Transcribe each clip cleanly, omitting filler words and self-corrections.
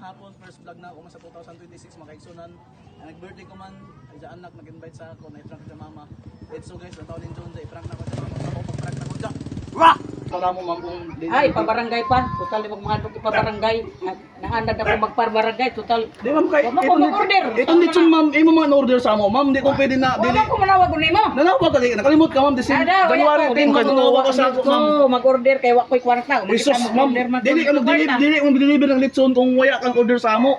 hapon, first vlog na ako sa 2026 mga kaigsunan. Nag-birthday ko man, ay dyan anak nag-invite sa ako, na-prank ko dyan mama. Let's so guys, ang taon din John, i-prank na ko dyan mama. Ako, pag-prank na ko dyan. Wah! Wala mo ma'am kung... Ay, pabarangay pa. Total, di magmahadok ipabarangay. Nahanad ako magparbarangay. Total. Di ma'am kay... Wala ko mag-order. Ito nitsun ma'am, imo man order sa mo. Ma'am, di ko pwede na... Wala ko manawag ko nimo. Nanawag ka, nakalimot ka ma'am, January 10 ka, nanawag ka sa ako ma'am. Mag-order kay wakoy kwarta. Jesus, ma'am, dili ka mag-deliver ng litson kung waya kang order sa amo.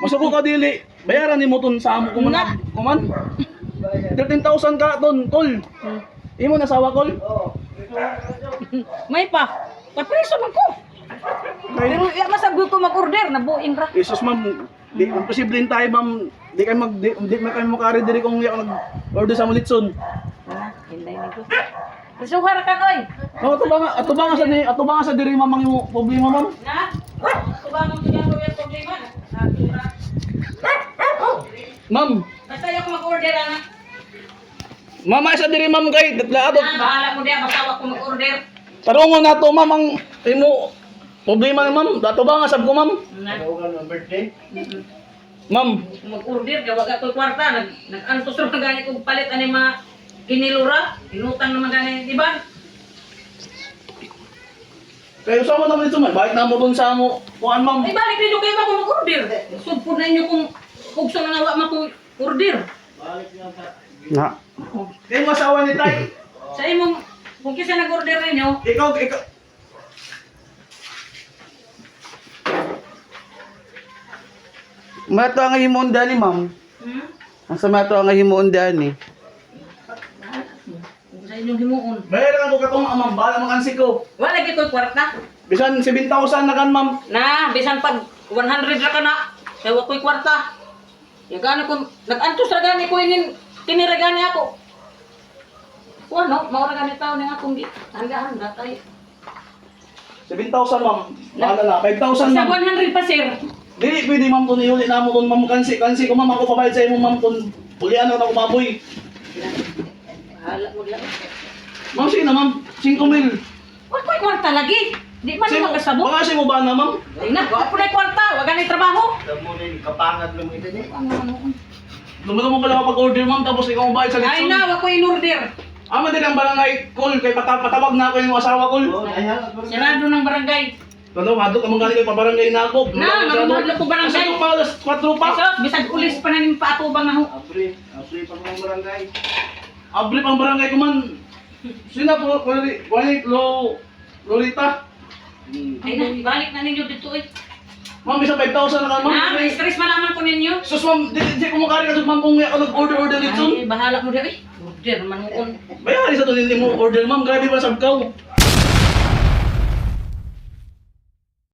Masuko ka dili. Bayaran ni mo ton sa amo kung man. 13,000 ka ton, tol. Imo nasawa kol? May pa. Papriso man ko. Pero iya masabgo ko mag-order na buing ra. Jesus ma'am, di imposible tayo ma'am. Di kayo makari diri kung waya order sa mo litson. Hinday nito. Suhar ka koy. No, ato ba nga sa diri ma'am ang imo problema ma'am? Na? Subang mo tiyan ko yung problema na. Natura. Ma'am, Basta yung mag-order ana. mama sa diri ma'am kay datlaadot. Bahala ko diya basta ko mag-order. Tarungon nato ma'am ang imo problema ni ma'am. Dato ba nga sab ko ma'am? birthday? Ma'am, Mag-order kay wag ato kwarta nag-antos ra gani kog palit ani mga kinilura, inutang naman gani, di ba? kayo sa mo naman ito man. Bakit na mo dun sa mo? Kuan ma'am. Ay balik ninyo kayo ako mag-order. Sudpod na inyo kung kugso na nga wa mag-order. Na. Kayo masawa ni Tay. Sa imong kung kisa nag-order ninyo, Ikaw. Mato ang himuon dani, ma'am. Ang sa mato ang himuon dani. sa inyong himuon. Bayaran ko katong ma'am. Bala mga ansi ko. Wala gid koy kwarta. Bisan 7,000 na kan ma'am. Na, bisan pag 100 ra ka na. Kay wa koy kwarta. Ya gani ko nag-antos ra gani ko inin tinira gani ako. Ano, mao ra gani taon nga akong di. Handa kay. 7,000 ma'am. Bala na. 5,000 Sa ma'am. 100 pa sir. Dili pwede ma'am kung iuli na mo kung ma'am kansi ko ma'am ako pabayad sa imo ma'am kung ulian na ako maboy. Bahala mo lang. Ma'am sige na ma'am. 5,000. Wa koy kwarta lagi. Di man Sino- makasabot. Baka si mo ba na ma'am? Ay na, wa ko na kwarta, wa gani trabaho. Damo ni kapangad lang ito ni. Lumulong mo pala kapag-order ma'am tapos ikaw ang bayad sa Ay litson. na, wa ko in-order. Ama din ang barangay call kay patawag na ako yung asawa ko. Sirado ng barangay. Ano, madok ang mga pa barangay na ako. Na, madok ko barangay. Kasi pa alas 4 pa. Sos, bisag ulis pa na ning paatubang na ho. Apre pa ng barangay. Abri pang barangay ko man. Sina po, Lolita. Ay na, ibalik na ninyo dito eh. Ma'am, isa 5,000 na ka Na, ma'am. may stress malaman ko ninyo. Sus ma'am, di kumukari ka sus ma'am kung may ako nag-order dito. Ay, bahala mo dyan eh. Order man mo on. Bayari sa to mo order ma'am, grabe ba sabkaw.